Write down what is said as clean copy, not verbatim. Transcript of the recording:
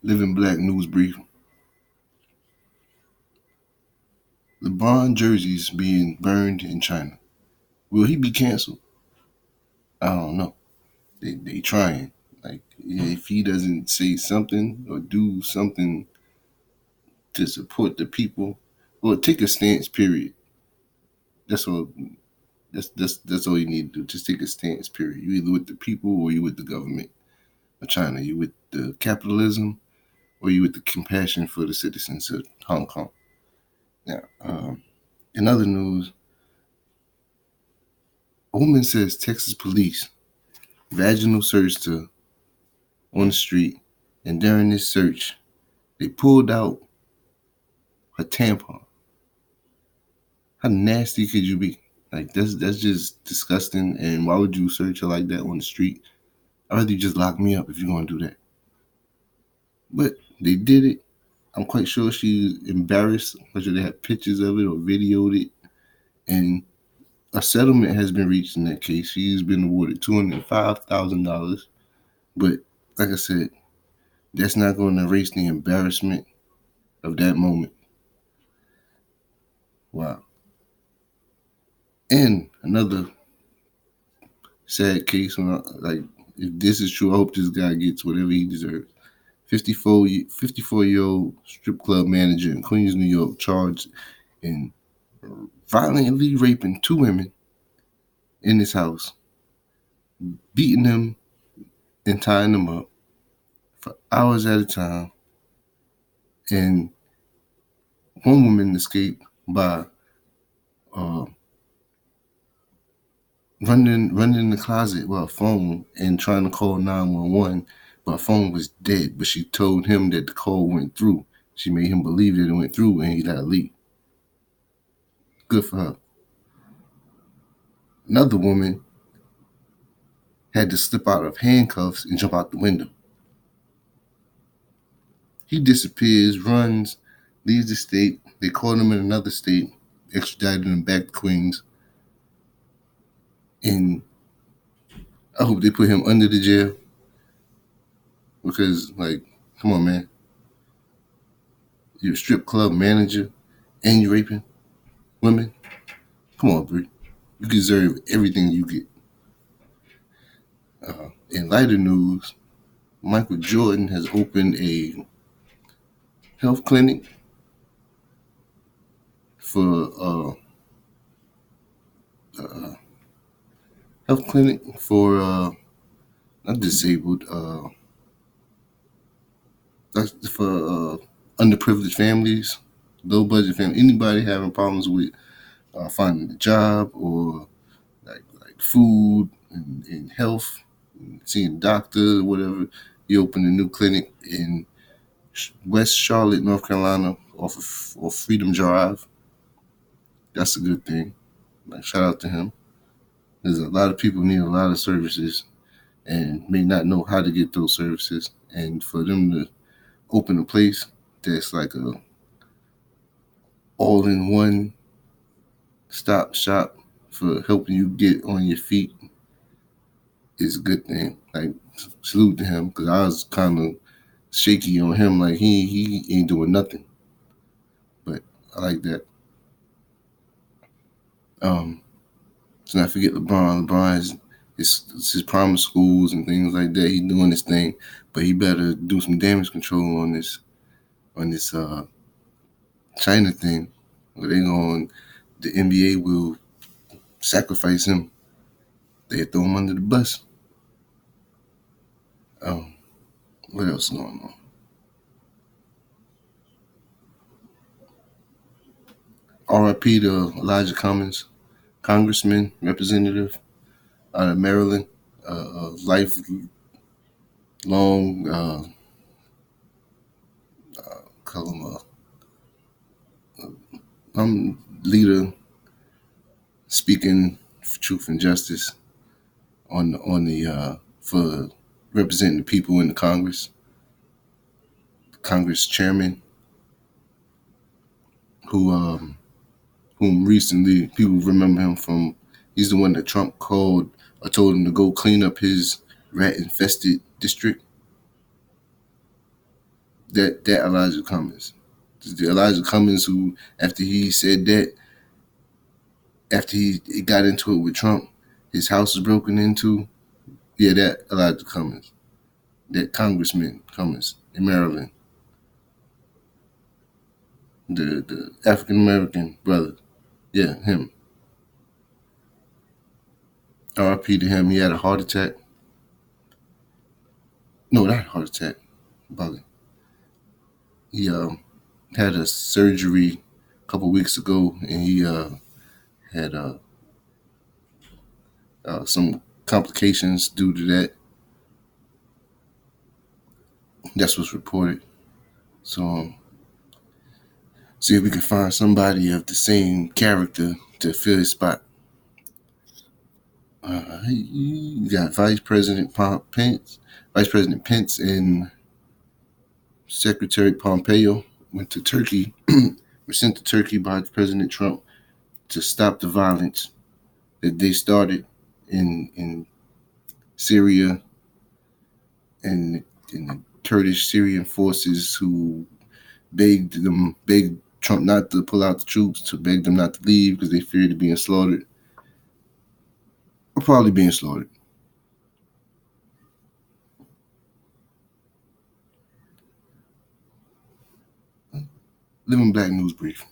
LivnBlack news brief. LeBron jerseys being burned in China. Will he be canceled? I don't know. They trying. Like, if he doesn't say something or do something to support the people, or take a stance. Period. That's all. That's all you need to do. Just take a stance. Period. You either with the people or you with the government of China. You with the capitalism or you with the compassion for the citizens of Hong Kong. Now, in other news, a woman says Texas police vaginal searched her on the street, and during this search, they pulled out her tampon. How nasty could you be? Like, that's just disgusting. And why would you search her like that on the street? I'd rather you just lock me up if you're gonna do that. But they did it. I'm quite sure she's embarrassed. I'm sure they had pictures of it or videoed it. And a settlement has been reached in that case. She's been awarded $205,000. But like I said, that's not going to erase the embarrassment of that moment. Wow. And another sad case, like, if this is true, I hope this guy gets whatever he deserves. 54-year-old strip club manager in Queens, New York, charged in violently raping two women in his house, beating them and tying them up for hours at a time. And one woman escaped by running in the closet with her phone and trying to call 911, but her phone was dead. But she told him that the call went through. She made him believe that it went through, and he let her leave. Good for her. Another woman had to slip out of handcuffs and jump out the window. He disappears, runs, leaves the state. They caught him in another state, extradited him back to Queens. And I hope they put him under the jail because, like, come on, man. You're a strip club manager and you're raping women. Come on, Brie. You deserve everything you get. In lighter news, Michael Jordan has opened a health clinic for not disabled, that's for underprivileged families, low budget families, anybody having problems with finding a job or like food and health, and seeing a doctor or whatever. He opened a new clinic in West Charlotte, North Carolina, off Freedom Drive. That's a good thing. Like, shout out to him. There's a lot of people need a lot of services and may not know how to get those services. And for them to open a place that's like a all-in-one stop shop for helping you get on your feet is a good thing. Like, salute to him, because I was kind of shaky on him. Like, he ain't doing nothing. But I like that. Let's not forget LeBron. LeBron is his promise schools and things like that. He's doing this thing, but he better do some damage control on this China thing. Where the NBA will sacrifice him. They throw him under the bus. What else is going on? R.I.P. to Elijah Cummings, congressman, representative out of Maryland, lifelong call him leader, speaking for truth and justice for representing the people in the Congress chairman, whom recently people remember him from. He's the one that Trump called or told him to go clean up his rat-infested district. That Elijah Cummings. The Elijah Cummings who, after he said that, after he got into it with Trump, his house was broken into. Yeah, that Elijah Cummings. That Congressman Cummings in Maryland. The African American brother. Yeah, him. RIP to him. He had a heart attack. No, not a heart attack. Brother. He had a surgery a couple weeks ago, and he had some complications due to that. That's what's reported. So see if we can find somebody of the same character to fill his spot. You got Vice President Pence, and Secretary Pompeo went to Turkey. Were sent to Turkey by President Trump to stop the violence that they started in Syria and the Kurdish Syrian forces who begged Trump not to pull out the troops, to beg them not to leave because they feared being slaughtered, or probably being slaughtered. LivnBlack News Brief.